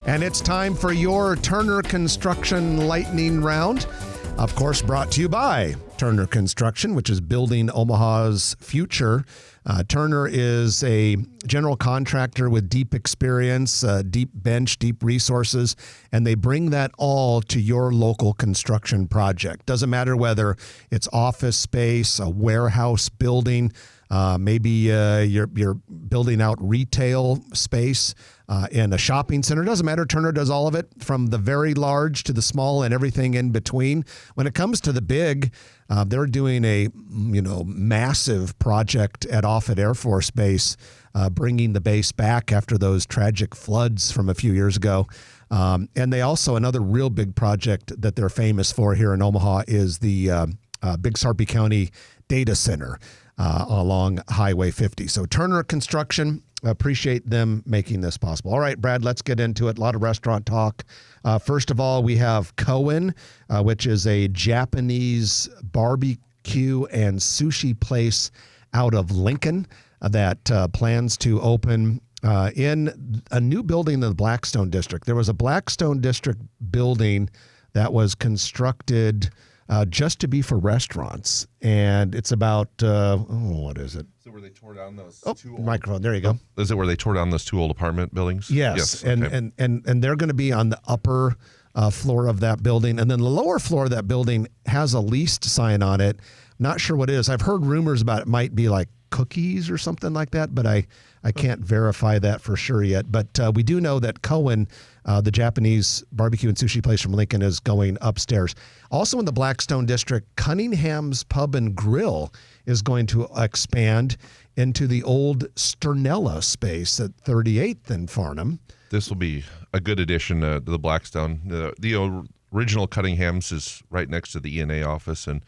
And it's time for your Turner Construction Lightning Round. Of course, brought to you by Turner Construction, which is building Omaha's future. Turner is a general contractor with deep experience, deep bench, deep resources, and they bring that all to your local construction project. Doesn't matter whether it's office space, a warehouse building, maybe you're building out retail space in a shopping center. Doesn't matter. Turner does all of it, from the very large to the small and everything in between. When it comes to the big, they're doing a massive project at Offutt Air Force Base, bringing the base back after those tragic floods from a few years ago. And they also, another real big project that they're famous for here in Omaha is the Big Sarpy County Data Center along Highway 50. So Turner Construction, appreciate them making this possible. All right, Brad, let's get into it. A lot of restaurant talk. First of all, we have Cohen, which is a Japanese barbecue and sushi place out of Lincoln that plans to open in a new building in the Blackstone District. There was a Blackstone District building that was constructed just to be for restaurants, and it's about what is it? So where they tore down those two old microphone? There you go. Is it where they tore down those two old apartment buildings? Yes. Okay. And they're going to be on the upper floor of that building, and then the lower floor of that building has a leased sign on it. Not sure what it is. I've heard rumors about it might be like cookies or something like that, but I can't verify that for sure yet. But we do know that Cohen, the Japanese barbecue and sushi place from Lincoln, is going upstairs. Also in the Blackstone District, Cunningham's Pub and Grill is going to expand into the old Sternella space at 38th and Farnham. This will be a good addition to the Blackstone. The original Cunningham's is right next to the E&A office, and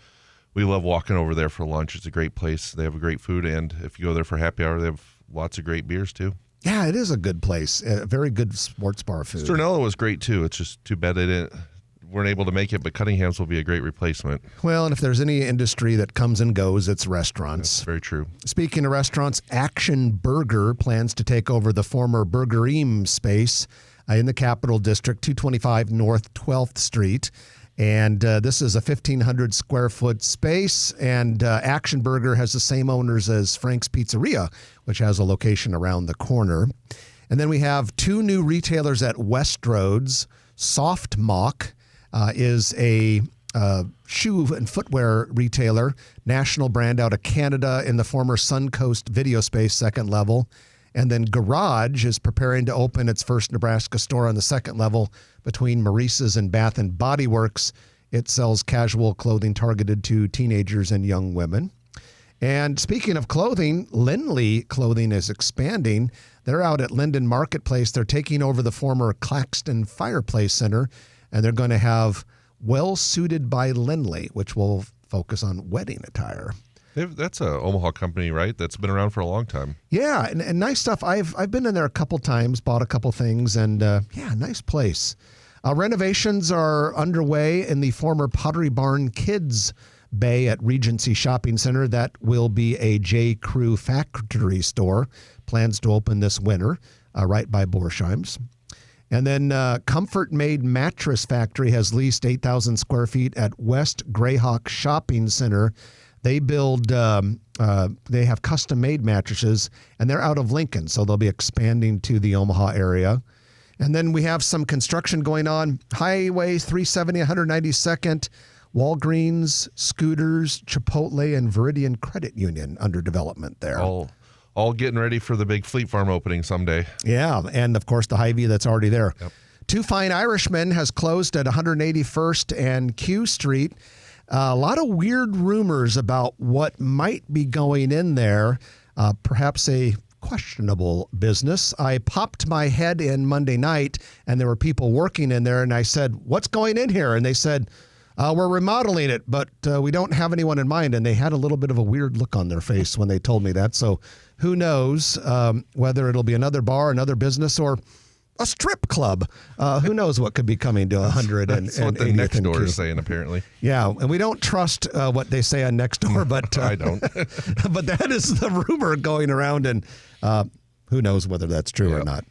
we love walking over there for lunch. It's a great place. They have a great food, and if you go there for happy hour, they have lots of great beers too. Yeah, it is a good place. Very good sports bar food. Sternella was great too. It's just too bad they weren't able to make it, but Cunningham's will be a great replacement. Well, and if there's any industry that comes and goes, it's restaurants. That's very true. Speaking of restaurants, Action Burger plans to take over the former Burgerim space in the Capital District, 225 North 12th Street. And this is a 1,500 square foot space, and Action Burger has the same owners as Frank's Pizzeria, which has a location around the corner. And then we have two new retailers at Westroads. Soft Mock is a shoe and footwear retailer, national brand out of Canada in the former Suncoast Video Space second level. And then Garage is preparing to open its first Nebraska store on the second level between Maurice's and Bath and Body Works. It sells casual clothing targeted to teenagers and young women. And speaking of clothing, Lindley Clothing is expanding. They're out at Linden Marketplace. They're taking over the former Claxton Fireplace Center, and they're going to have Well Suited by Lindley, which will focus on wedding attire. That's a Omaha company, right? That's been around for a long time. Yeah, and nice stuff. I've been in there a couple times, bought a couple things, and nice place. Renovations are underway in the former Pottery Barn Kids Bay at Regency Shopping Center. That will be a J. Crew factory store. Plans to open this winter, right by Borsheim's. And then Comfort Made Mattress Factory has leased 8,000 square feet at West Greyhawk Shopping Center. They build, they have custom-made mattresses, and they're out of Lincoln, so they'll be expanding to the Omaha area. And then we have some construction going on. Highway 370, 192nd, Walgreens, Scooters, Chipotle, and Veridian Credit Union under development there. All getting ready for the big Fleet Farm opening someday. Yeah, and of course the Hy-Vee that's already there. Yep. Two Fine Irishmen has closed at 181st and Q Street. A lot of weird rumors about what might be going in there, perhaps a questionable business. I popped my head in Monday night, and there were people working in there, and I said, "What's going in here?" And they said, "We're remodeling it, but we don't have anyone in mind." And they had a little bit of a weird look on their face when they told me that. So who knows whether it'll be another bar, another business, or a strip club. Who knows what could be coming to 100 and That's what the next door is saying, apparently. Yeah, and we don't trust what they say on Nextdoor, but I don't. But that is the rumor going around, and who knows whether that's true or not.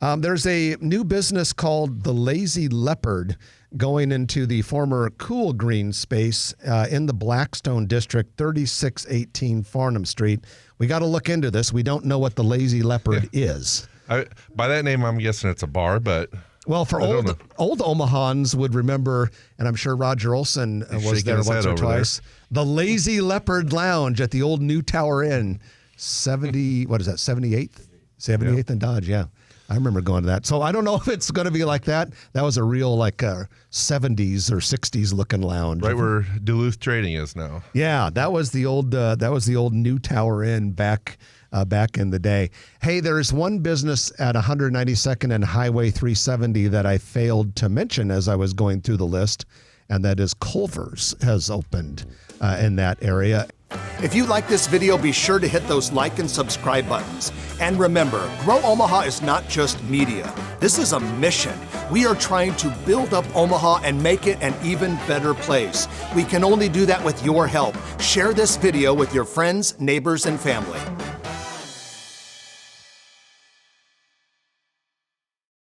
There's a new business called the Lazy Leopard going into the former Cool Green space in the Blackstone district, 3618 Farnham Street. We got to look into this. We don't know what the Lazy Leopard is. By that name, I'm guessing it's a bar, but... Well, for old Omahans would remember, and I'm sure Roger Olson was there once or twice, the Lazy Leopard Lounge at the old New Tower Inn, 78th? 78th and Dodge, yeah. I remember going to that. So I don't know if it's going to be like that. That was a real 70s or 60s looking lounge. Right where Duluth Trading is now. Yeah, that was the old New Tower Inn back in the day. Hey, there's one business at 192nd and Highway 370 that I failed to mention as I was going through the list, and that is Culver's has opened in that area. If you like this video, be sure to hit those like and subscribe buttons. And remember, Grow Omaha is not just media. This is a mission. We are trying to build up Omaha and make it an even better place. We can only do that with your help. Share this video with your friends, neighbors, and family.